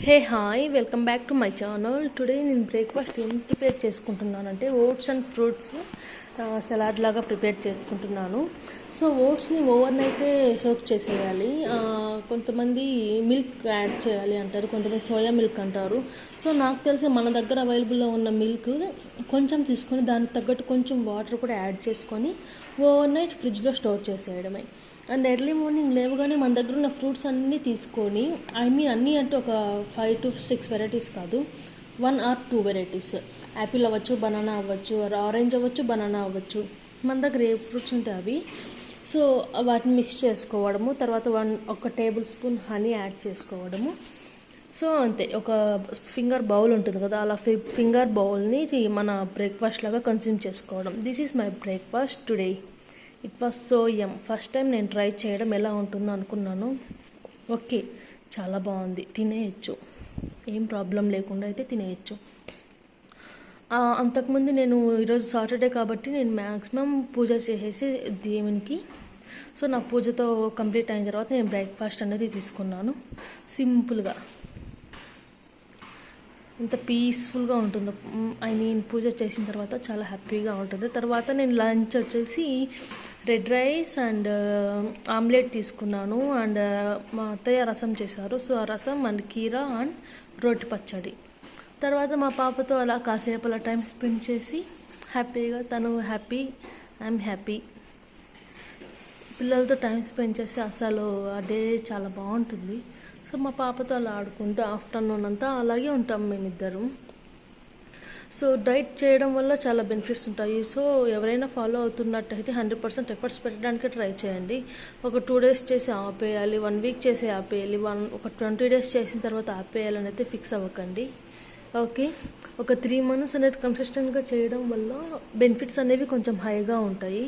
Hey hi welcome back to my channel. Today నేను breakfast ఏం prepare చేసుకుంటున్నానంటే oats and fruits salad లాగా prepare చేసుకుంటున్నాను. సో ఓట్స్ని ఓవర్ నైటే సోక్ చేసేయాలి. కొంతమంది మిల్క్ యాడ్ చేయాలి అంటారు, కొంతమంది సోయా మిల్క్ అంటారు. సో నాకు తెలిసి మన దగ్గర అవైలబుల్లో ఉన్న మిల్క్ కొంచెం తీసుకొని దానికి తగ్గట్టు కొంచెం వాటర్ కూడా యాడ్ చేసుకొని ఓవర్ నైట్ ఫ్రిడ్జ్లో స్టోర్ చేసేయడమే. అండ్ ఎర్లీ మార్నింగ్ లేవగానే మన దగ్గర ఉన్న ఫ్రూట్స్ అన్నీ తీసుకొని అన్నీ అంటే ఒక 5 to 6 వెరైటీస్ కాదు, 1 or 2 వెరైటీస్, యాపిల్ అవ్వచ్చు, బనానా అవ్వచ్చు, ఆరెంజ్ అవ్వచ్చు, బనానా అవ్వచ్చు, మన దగ్గర ఏ ఫ్రూట్స్ ఉంటే అవి. సో వాటిని మిక్స్ చేసుకోవడము, తర్వాత 1 టేబుల్ స్పూన్ హనీ యాడ్ చేసుకోవడము. సో అంతే, ఒక ఫింగర్ బౌల్ ఉంటుంది కదా, అలా ఫింగర్ బౌల్ని మన బ్రేక్ఫాస్ట్ లాగా కన్స్యూమ్ చేసుకోవడం. This is my breakfast today. It was so yum. First time నేను ట్రై చేయడం ఎలా ఉంటుందో అనుకున్నాను. ఓకే, చాలా బాగుంది, తినేయచ్చు, ఏం ప్రాబ్లం లేకుండా అయితే తినేయచ్చు. అంతకుముందు నేను ఈరోజు సాటర్డే కాబట్టి నేను మ్యాక్సిమం పూజ చేసేసి దేవునికి, సో నా పూజతో కంప్లీట్ అయిన తర్వాత నేను బ్రేక్ఫాస్ట్ అనేది తీసుకున్నాను. సింపుల్గా ఎంత పీస్ఫుల్గా ఉంటుందో, పూజ చేసిన తర్వాత చాలా హ్యాపీగా ఉంటుంది. తర్వాత నేను లంచ్ వచ్చేసి రెడ్ రైస్ అండ్ ఆమ్లెట్ తీసుకున్నాను. అండ్ మా అత్తయ్య రసం చేశారు, సో ఆ రసం అండ్ కీరా అండ్ రోటి పచ్చడి. తర్వాత మా పాపతో అలా కాసేపు అలా టైం స్పెండ్ చేసి హ్యాపీగా, తను హ్యాపీ, ఐఎమ్ హ్యాపీ. పిల్లలతో టైం స్పెండ్ చేసి అసలు ఆ డే చాలా బాగుంటుంది. సో మా పాపతో అలా ఆడుకుంటూ ఆఫ్టర్నూన్ అంతా అలాగే ఉంటాం మేమిద్దరం. సో డైట్ చేయడం వల్ల చాలా బెనిఫిట్స్ ఉంటాయి. సో ఎవరైనా ఫాలో అవుతున్నట్టయితే 100% ఎఫర్ట్స్ పెట్టడానికి ట్రై చేయండి. ఒక 2 days చేసి ఆపేయాలి, 1 week చేసి ఆపేయాలి, ఒక 20 days చేసిన తర్వాత ఆపేయాలని అయితే ఫిక్స్ అవ్వకండి. ఓకే, ఒక 3 months అనేది కన్సిస్టెంట్గా చేయడం వల్ల బెనిఫిట్స్ అనేవి కొంచెం హైగా ఉంటాయి.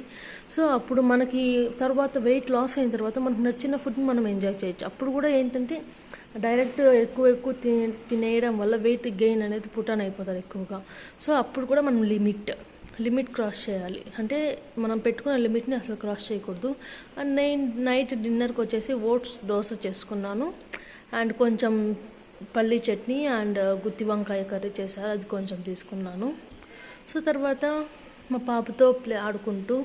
సో అప్పుడు మనకి తర్వాత వెయిట్ లాస్ అయిన తర్వాత మనకు నచ్చిన ఫుడ్ని మనం ఎంజాయ్ చేయొచ్చు. అప్పుడు కూడా ఏంటంటే డైరెక్ట్ ఎక్కువ తినేయడం వల్ల వెయిట్ గెయిన్ అనేది పుటాన్ అయిపోతారు ఎక్కువగా. సో అప్పుడు కూడా మనం లిమిట్ క్రాస్ చేయాలి, అంటే మనం పెట్టుకున్న లిమిట్ని అసలు క్రాస్ చేయకూడదు. అండ్ నేను నైట్ డిన్నర్కి వచ్చేసి ఓట్స్ దోశ చేసుకున్నాను, అండ్ కొంచెం పల్లీ చట్నీ అండ్ గుత్తి వంకాయ కర్రీ చేశారు, అది కొంచెం తీసుకున్నాను. సో తర్వాత మా పాపతో ఆడుకుంటూ,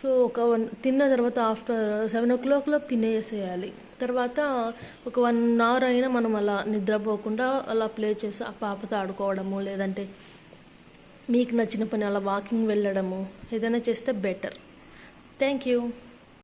సో తిన్న తర్వాత ఆఫ్టర్ 7 o'clock తినేసేయాలి. తర్వాత ఒక 1 hour అయినా మనం అలా నిద్రపోకుండా అలా ప్లే చేసి ఆ పాపతో ఆడుకోవడము, లేదంటే మీకు నచ్చిన పని అలా వాకింగ్ వెళ్ళడము, ఏదైనా చేస్తే బెటర్. Thank you.